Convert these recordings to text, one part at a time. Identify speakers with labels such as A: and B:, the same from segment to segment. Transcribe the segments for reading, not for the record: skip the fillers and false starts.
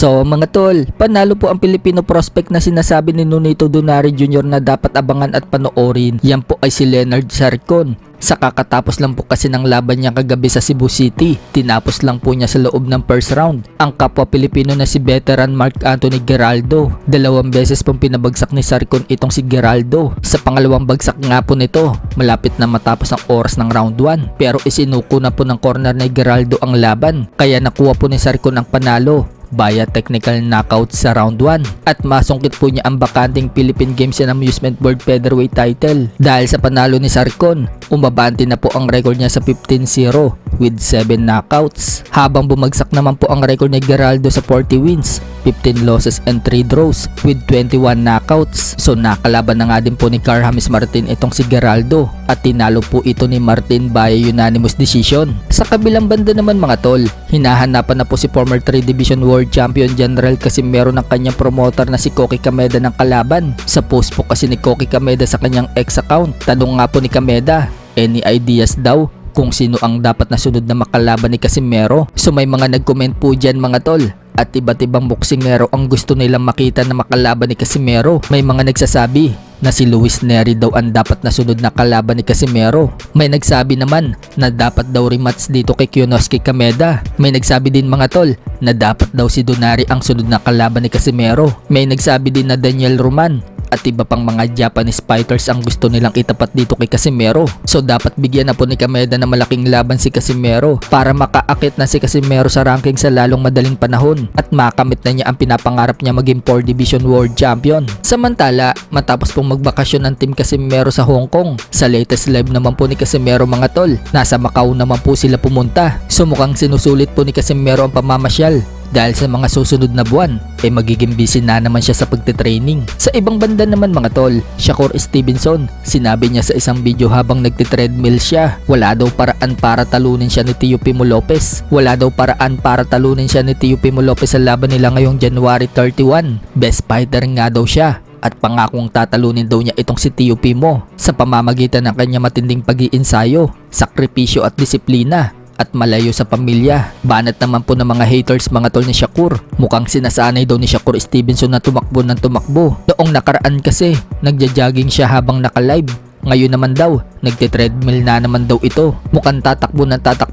A: So mga tol, panalo po ang Pilipino prospect na sinasabi ni Nonito Donaire Jr. na dapat abangan at panoorin. Yan po ay si Leonard Sarcon. Sa kakatapos lang po kasi ng laban niya kagabi sa Cebu City, tinapos lang po niya sa loob ng first round ang kapwa Pilipino na si veteran Mark Anthony Giraldo. 2 beses pong pinabagsak ni Sarcon itong si Giraldo. Sa pangalawang bagsak nga po nito, malapit na matapos ang oras ng round 1, pero isinuko na po ng corner ni Giraldo ang laban, kaya nakuha po ni Sarcon ang panalo via technical knockout sa round 1 at masungkit po niya ang bakanting Philippine Games and Amusement Board Featherweight title. Dahil sa panalo ni Sarcon, umabante na po ang record niya sa 15-0 with 7 knockouts, habang bumagsak naman po ang record ni Giraldo sa 40 wins, 15 losses and 3 draws with 21 knockouts. So nakalaban na nga din po ni Car James Martin itong si Giraldo at tinalo po ito ni Martin via unanimous decision. Sa kabilang banda naman mga tol, hinahanapan na po si former 3 Division World Champion General Casimero ng kanyang promoter na si Koki Kameda ng kalaban. Sa post po kasi ni Koki Kameda sa kanyang ex account, tanong nga po ni Kameda, any ideas daw kung sino ang dapat na sunod na makalaban ni Casimero. So may mga nag-comment po dyan mga tol, at iba't ibang boksingero ang gusto nilang makita na makalaban ni Casimero. May mga nagsasabi na si Luis Nery daw ang dapat na sunod na kalaban ni Casimero. May nagsabi naman na dapat daw rematch dito kay Kiyonnosuke Kameda. May nagsabi din mga tol na dapat daw si Donaire ang sunod na kalaban ni Casimero. May nagsabi din na Daniel Roman at iba pang mga Japanese fighters ang gusto nilang itapat dito kay Casimero. So dapat bigyan na po ni Kameda na malaking laban si Casimero para makaakit na si Casimero sa ranking sa lalong madaling panahon at makamit na niya ang pinapangarap niya maging 4 Division World Champion. Samantala, matapos pong magbakasyon ng Team Casimero sa Hong Kong, sa latest live naman po ni Casimero mga tol, nasa Macau naman po sila pumunta. So mukhang sinusulit po ni Casimero ang pamamasyal dahil sa mga susunod na buwan magiging busy na naman siya sa pagtitraining. Sa ibang banda naman mga tol, Shakur Stevenson, sinabi niya sa isang video habang nagtitreadmill siya, wala daw paraan para talunin siya ni Teofimo Lopez. Wala daw paraan para talunin siya ni Teofimo Lopez sa laban nila ngayong January 31. Best fighter nga daw siya at pangakong tatalunin daw niya itong si Teofimo sa pamamagitan ng kanya matinding pag-iinsayo, sakripisyo at disiplina at malayo sa pamilya. Banat naman po ng mga haters mga tol ni Shakur. Mukhang sinasanay daw ni Shakur Stevenson na tumakbo ng tumakbo. Noong nakaraan kasi, nagja-jogging siya habang naka-live. Ngayon naman daw, nagtitreadmill na naman daw ito. Mukhang tatakbo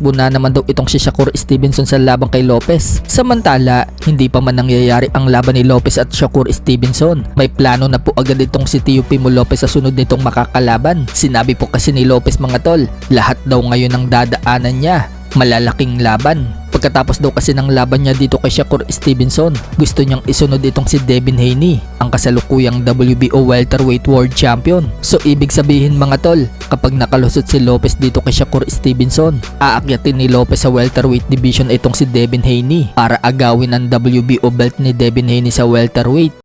A: na naman daw itong si Shakur Stevenson sa laban kay Lopez. Samantala, hindi pa man nangyayari ang laban ni Lopez at Shakur Stevenson. May plano na po agad itong si Teofimo Lopez sa sunod nitong makakalaban. Sinabi po kasi ni Lopez mga tol, lahat daw ngayon ang dadaanan niya malalaking laban. Pagkatapos daw kasi ng laban niya dito kay Shakur Stevenson, gusto niyang isunod itong si Devin Haney, ang kasalukuyang WBO Welterweight World Champion. So ibig sabihin mga tol, kapag nakalusot si Lopez dito kay Shakur Stevenson, aakyatin ni Lopez sa welterweight division itong si Devin Haney para agawin ang WBO belt ni Devin Haney sa welterweight.